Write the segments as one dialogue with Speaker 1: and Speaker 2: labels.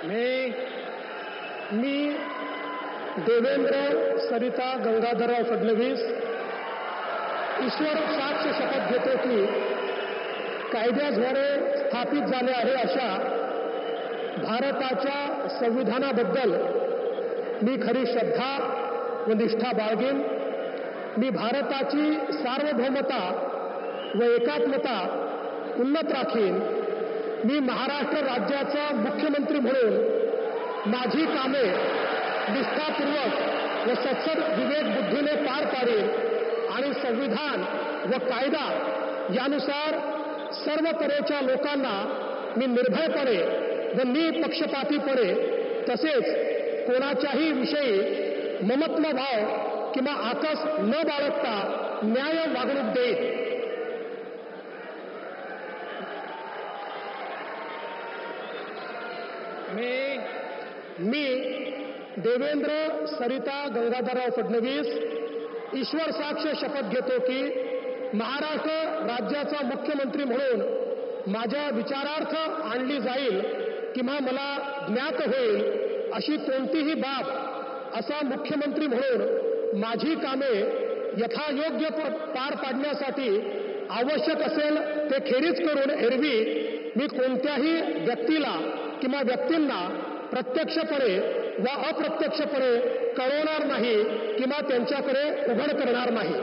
Speaker 1: मी देवेंद्र सरिता गंगाधरराव फडणवीस ईश्वर साक्ष शपथ घेतो की कायद्याद्वारे स्थापित झाले आहे अशा भारताच्या संविधानाबद्दल मी खरी श्रद्धा व निष्ठा बाळगेन. मी भारताची सार्वभौमता व एकात्मता उन्नत राखीन. मी महाराष्ट्र राज्याचा मुख्यमंत्री म्हणून माझी कामे निष्ठापूर्वक व सत्सद विवेक बुद्धीने पार पाडेन आणि संविधान व कायदा यानुसार सर्व तऱ्हेच्या लोकांना मी निर्भयपणे व निपक्षपातीपणे तसेच कोणाच्याही विषयी ममत्व भाव किंवा आकस न बाळगता न्याय वागणूक देईन. मी देवेंद्र सरिता गंगाधरराव फडणवीस ईश्वर साक्ष शपथ घेतो की महाराष्ट्र राज्याचा मुख्यमंत्री म्हणून माझ्या विचारार्थ आणली जाईल किंवा मला ज्ञात होईल अशी कोणतीही बाब असा मुख्यमंत्री म्हणून माझी कामे यथायोग्य पार पाडण्यासाठी आवश्यक असेल ते खेरीज करून एरवी मी कोणत्याही व्यक्तीला किंवा व्यक्तींना प्रत्यक्षपणे व अप्रत्यक्षपणे कळवणार नाही किंवा त्यांच्याकडे उघड करणार नाही.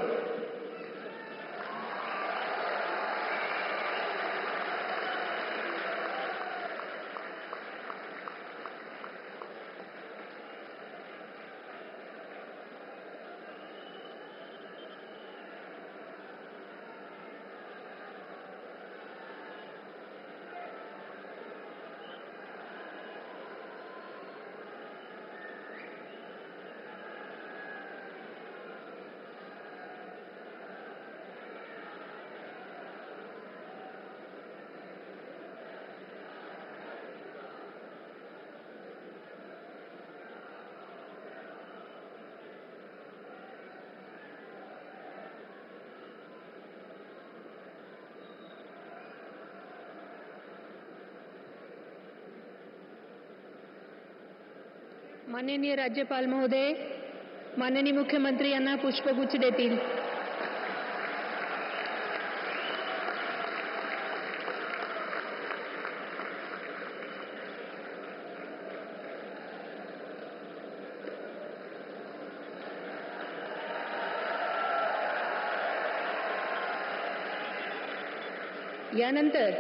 Speaker 2: माननीय राज्यपाल महोदय, माननीय मुख्यमंत्री यांना पुष्पगुच्छ देतील. यानंतर